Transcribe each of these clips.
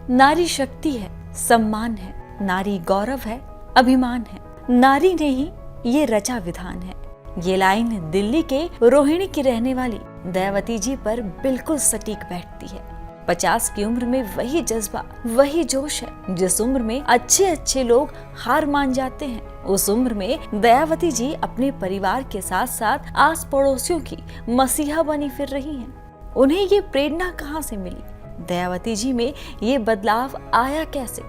नारी शक्ति है, सम्मान है, नारी गौरव है, अभिमान है, नारी ने ही ये रचा विधान है। ये लाइन दिल्ली के रोहिणी की रहने वाली दयावती जी पर बिल्कुल सटीक बैठती है। 50 की उम्र में वही जज्बा, वही जोश है जिस उम्र में अच्छे लोग हार मान जाते हैं। उस उम्र में दयावती जी अपने परिवार के साथ साथ आस पड़ोसियों की मसीहा बनी फिर रही हैं। उन्हें ये प्रेरणा कहाँ से मिली? दयावती जी में ये बदलाव आया कैसे?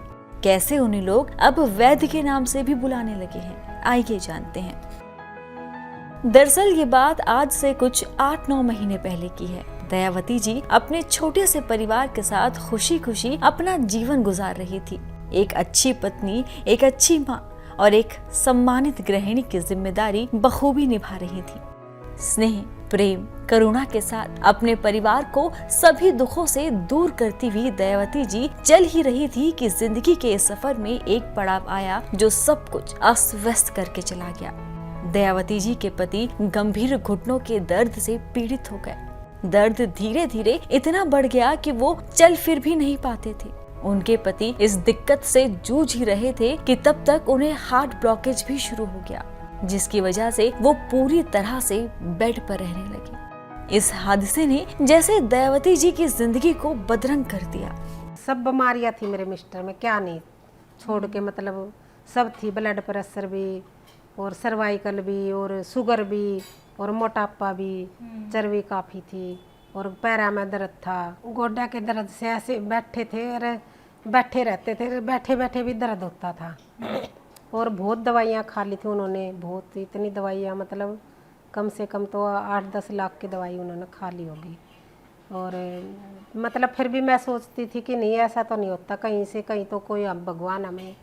कैसे उन्हें लोग अब वैद्य के नाम से भी बुलाने लगे हैं? आइए जानते हैं। दरअसल ये बात आज से कुछ 8-9 महीने पहले की है। दयावती जी अपने छोटे से परिवार के साथ खुशी खुशी अपना जीवन गुजार रही थी। एक अच्छी पत्नी, एक अच्छी माँ और एक सम्मानित गृहिणी की जिम्मेदारी बखूबी निभा रही थी। स्नेह, प्रेम, करुणा के साथ अपने परिवार को सभी दुखों से दूर करती हुई दयावती जी चल ही रही थी कि जिंदगी के इस सफर में एक पड़ाव आया जो सब कुछ अस्त व्यस्त करके चला गया। दयावती जी के पति गंभीर घुटनों के दर्द से पीड़ित हो गए। दर्द धीरे धीरे इतना बढ़ गया कि वो चल फिर भी नहीं पाते थे। उनके पति इस दिक्कत से जूझ ही रहे थे कि तब तक उन्हें हार्ट ब्लॉकेज भी शुरू हो गया, जिसकी वजह से वो पूरी तरह से बेड पर रहने लगी। इस हादसे ने जैसे दयावती जी की जिंदगी को बदरंग कर दिया। सब बीमारियां थी मेरे मिस्टर में, क्या नहीं छोड़ के, मतलब सब थी। ब्लड प्रेशर भी और सर्वाइकल भी और शुगर भी और मोटापा भी, चर्बी काफ़ी थी और पैरा में दर्द था। गोड्डा के दर्द से ऐसे बैठे थे, अरे बैठे रहते थे, बैठे बैठे भी दर्द होता था। और बहुत दवाइयाँ खा ली थी उन्होंने, बहुत, इतनी दवाइयाँ, मतलब कम से कम तो 8-10 लाख की दवाई उन्होंने खा ली होगी। और मतलब फिर भी मैं सोचती थी कि नहीं, ऐसा तो नहीं होता, कहीं से कहीं तो कोई भगवान हमें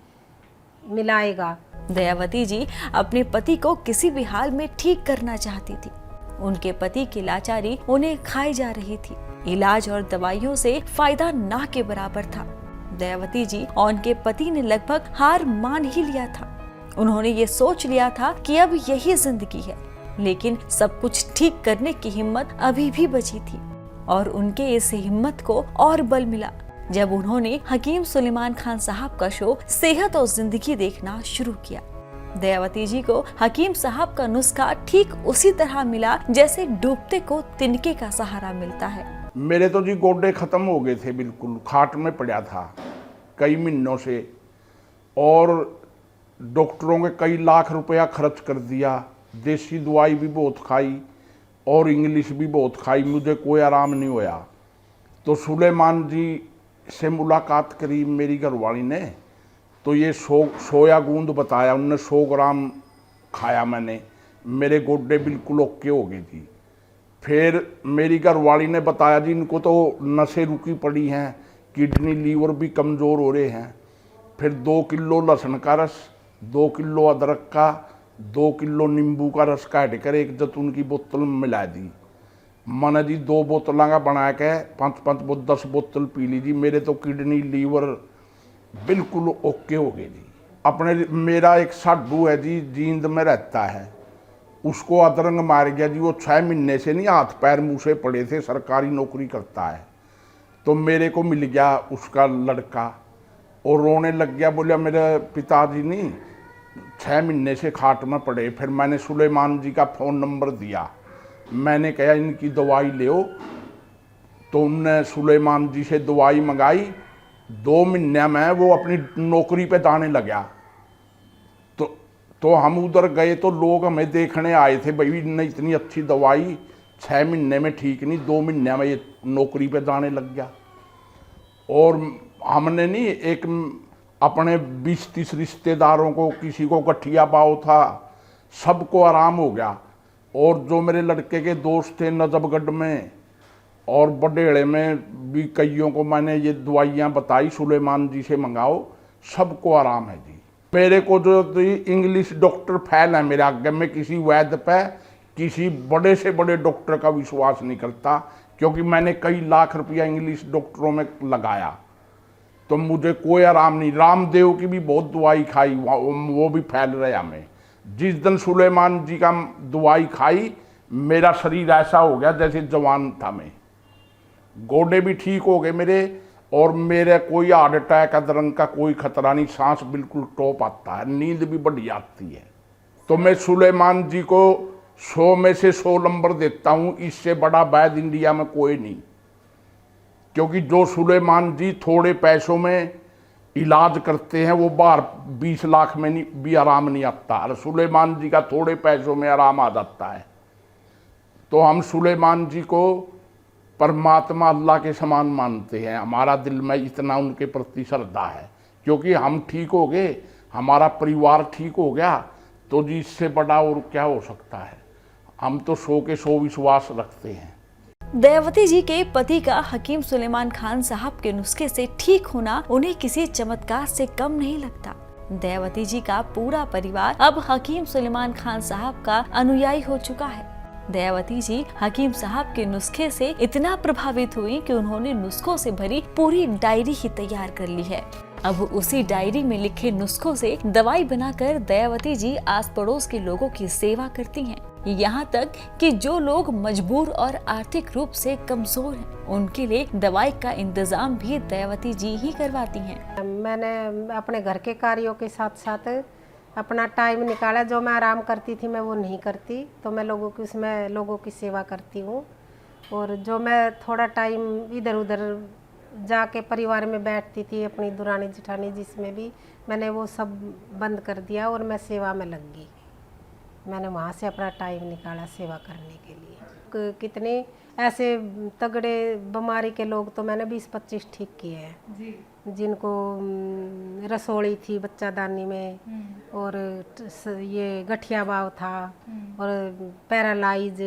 मिलाएगा। दयावती जी अपने पति को किसी भी हाल में ठीक करना चाहती थी। उनके पति की लाचारी उन्हें खाई जा रही थी। इलाज और दवाइयों से फायदा ना के बराबर था। दयावती जी और उनके पति ने लगभग हार मान ही लिया था। उन्होंने ये सोच लिया था कि अब यही जिंदगी है, लेकिन सब कुछ ठीक करने की हिम्मत अभी भी बची थी। और उनके इस हिम्मत को और बल मिला जब उन्होंने हकीम सुलेमान खान साहब का शो सेहत और जिंदगी देखना शुरू किया। दयावती जी को हकीम साहब का नुस्खा ठीक उसी तरह मिला जैसे डूबते को तिनके का सहारा मिलता है। मेरे तो जी गोड्डे खत्म हो गए थे, बिल्कुल खाट में पड़ा था कई महीनों से, और डॉक्टरों के कई लाख रुपया खर्च कर दिया। देसी दवाई भी बहुत खाई और इंग्लिश भी बहुत खाई, मुझे कोई आराम नहीं होया। तो सुलेमान जी से मुलाकात करी मेरी घरवाली ने, तो ये सोया गूंद बताया उनने, 100 ग्राम खाया मैंने, मेरे गोड्डे बिल्कुल ओके हो गई थी। फिर मेरी घरवाली ने बताया जी इनको तो नसें रुकी पड़ी हैं, किडनी लीवर भी कमज़ोर हो रहे हैं। फिर 2 किलो लहसुन का रस, 2 किलो अदरक का, 2 किलो नींबू का रस काट कर एक जैतून की बोतल में मिला दी। मैंने जी 2 बोतलों का बना के 5-5 10 बोतल पी ली जी। मेरे तो किडनी लीवर बिल्कुल ओके हो गई जी। अपने मेरा एक साधु है जी, जींद में रहता है, उसको अदरंग मार गया जी। वो 6 महीने से नहीं, हाथ पैर मुँह से पड़े थे, सरकारी नौकरी करता है। तो मेरे को मिल गया उसका लड़का और रोने लग गया, बोला मेरे पिताजी नहीं 6 महीने से खाट में पड़े। फिर मैंने सुलेमान जी का फ़ोन नंबर दिया, मैंने कहा इनकी दवाई ले। तो उनने सुलेमान जी से दवाई मंगाई। 2 महीने में वो अपनी नौकरी पे जाने लगा। तो हम उधर गए तो लोग हमें देखने आए थे, भाई ने इतनी अच्छी दवाई 6 महीने में ठीक नहीं, 2 महीने में ये नौकरी पे जाने लग गया। और हमने नहीं, एक अपने 20-30 रिश्तेदारों को, किसी को गठिया पाव था, सबको आराम हो गया। और जो मेरे लड़के के दोस्त थे नजफगढ़ में और बडेड़े में भी, कईयों को मैंने ये दवाइयाँ बताई सुलेमान जी से मंगाओ, सबको आराम है जी। मेरे को जो इंग्लिश डॉक्टर फैल है मेरे आगे, में किसी वैद्य पे, किसी बड़े से बड़े डॉक्टर का विश्वास नहीं करता, क्योंकि मैंने कई लाख रुपया इंग्लिश डॉक्टरों में लगाया तो मुझे कोई आराम नहीं। रामदेव की भी बहुत दवाई खाई, वो भी फैल रहा हमें। जिस दिन सुलेमान जी का दवाई खाई, मेरा शरीर ऐसा हो गया जैसे जवान था मैं, गोडे भी ठीक हो गए मेरे। और मेरे कोई हार्ट अटैक अदरंग का कोई खतरा नहीं, सांस बिल्कुल टॉप आता है, नींद भी बढ़िया आती है। तो मैं सुलेमान जी को 100 में से 100 नंबर देता हूँ, इससे बड़ा वैद्य इंडिया में कोई नहीं। क्योंकि जो सुलेमान जी थोड़े पैसों में इलाज करते हैं वो बाहर 20 लाख में नहीं भी आराम नहीं आता, और सुलेमान जी का थोड़े पैसों में आराम आ जाता है। तो हम सुलेमान जी को परमात्मा अल्लाह के समान मानते हैं, हमारा दिल में इतना उनके प्रति श्रद्धा है। क्योंकि हम ठीक हो गए, हमारा परिवार ठीक हो गया, तो जी इससे बड़ा और क्या हो सकता है। हम तो 100 के 100 विश्वास रखते हैं। दयावती जी के पति का हकीम सुलेमान खान साहब के नुस्खे से ठीक होना उन्हें किसी चमत्कार से कम नहीं लगता। दयावती जी का पूरा परिवार अब हकीम सुलेमान खान साहब का अनुयायी हो चुका है। दयावती जी हकीम साहब के नुस्खे से इतना प्रभावित हुई कि उन्होंने नुस्खों से भरी पूरी डायरी ही तैयार कर ली है। अब उसी डायरी में लिखे नुस्खों से दवाई बनाकर दयावती जी आस पड़ोस के लोगों की सेवा करती हैं। यहाँ तक कि जो लोग मजबूर और आर्थिक रूप से कमजोर हैं, उनके लिए दवाई का इंतजाम भी दयावती जी ही करवाती हैं। मैंने अपने घर के कार्यों के साथ साथ अपना टाइम निकाला। जो मैं आराम करती थी मैं वो नहीं करती, तो मैं लोगों की सेवा करती हूँ। और जो मैं थोड़ा टाइम इधर उधर जाके परिवार में बैठती थी, अपनी दुरानी जिठानी जिसमें भी, मैंने वो सब बंद कर दिया और मैं सेवा में लग गई। मैंने वहाँ से अपना टाइम निकाला सेवा करने के लिए। कितने ऐसे तगड़े बीमारी के लोग तो मैंने 20-25 ठीक किए हैं, जिनको रसोली थी बच्चादानी में, और ये गठिया बाव था, और पैरालाइज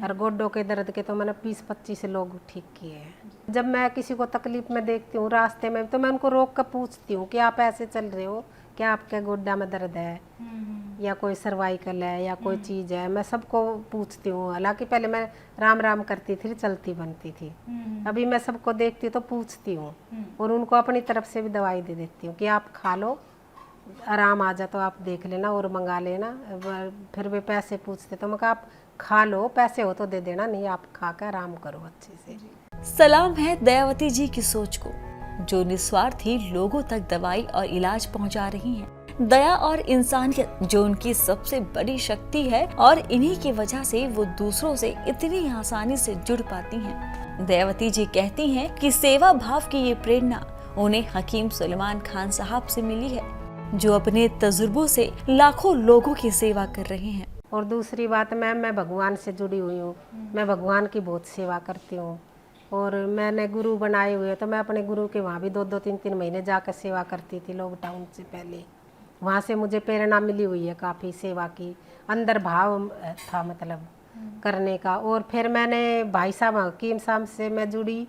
और गोड्डों के दर्द के तो मैंने 20-25 लोग ठीक किए हैं। जब मैं किसी को तकलीफ में देखती हूँ रास्ते में, तो मैं उनको रोक कर पूछती हूँ कि आप ऐसे चल रहे हो, क्या आपके गोड्डा में दर्द है, या कोई सर्वाइकल है, या कोई चीज़ है। मैं सबको पूछती हूँ। हालांकि पहले मैं राम राम करती थी, चलती बनती थी। अभी मैं सबको देखती हूँ तो पूछती हूँ, और उनको अपनी तरफ से भी दवाई दे देती हूँ कि आप खा लो, आराम आ जा तो आप देख लेना और मंगा लेना। फिर वे पैसे पूछते तो मैं कहा आप खा लो, पैसे हो तो दे देना, नहीं आप खा कर आराम करो अच्छे से। सलाम है दयावती जी की सोच को, जो निस्वार्थी लोगों तक दवाई और इलाज पहुंचा रही हैं। दया और इंसानियत जो उनकी सबसे बड़ी शक्ति है, और इन्हीं की वजह से वो दूसरों से इतनी आसानी से जुड़ पाती हैं। दयावती जी कहती हैं कि सेवा भाव की ये प्रेरणा उन्हें हकीम सुलेमान खान साहब से मिली है, जो अपने तजुर्बों से लाखों लोगों की सेवा कर रहे हैं। और दूसरी बात, मैं भगवान से जुड़ी हुई हूँ। मैं भगवान की बहुत सेवा करती हूँ, और मैंने गुरु बनाए हुए, तो मैं अपने गुरु के वहाँ भी 2-2, 3-3 महीने जाकर सेवा करती थी लॉकडाउन से पहले। वहाँ से मुझे प्रेरणा मिली हुई है काफ़ी सेवा की, अंदर भाव था मतलब करने का। और फिर मैंने भाई साहब हकीम साहब से मैं जुड़ी,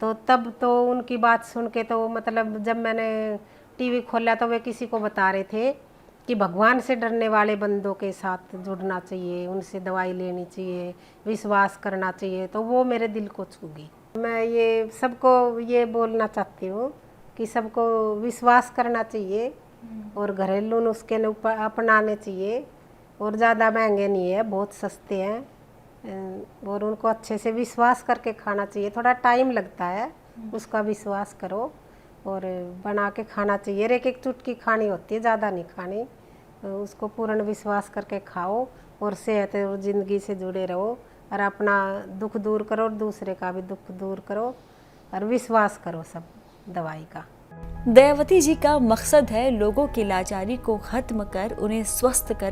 तो तब तो उनकी बात सुन के तो मतलब जब मैंने टीवी खोला तो वे किसी को बता रहे थे कि भगवान से डरने वाले बंदों के साथ जुड़ना चाहिए, उनसे दवाई लेनी चाहिए, विश्वास करना चाहिए। तो वो मेरे दिल को छू गई। मैं ये सबको ये बोलना चाहती हूँ कि सबको विश्वास करना चाहिए, और घरेलू नुस्खे अपनाने चाहिए, और ज़्यादा महंगे नहीं है, बहुत सस्ते हैं, और उनको अच्छे से विश्वास करके खाना चाहिए। थोड़ा टाइम लगता है, उसका विश्वास करो और बना के खाना चाहिए। एक चुटकी खानी होती है, ज़्यादा नहीं खानी। उसको पूर्ण विश्वास करके खाओ, और सेहत और ज़िंदगी से जुड़े रहो, और अपना दुख दूर करो और दूसरे का भी दुख दूर करो, और विश्वास करो सब दवाई का। दयावती जी का मकसद है लोगों की लाचारी को खत्म कर उन्हें स्वस्थ कर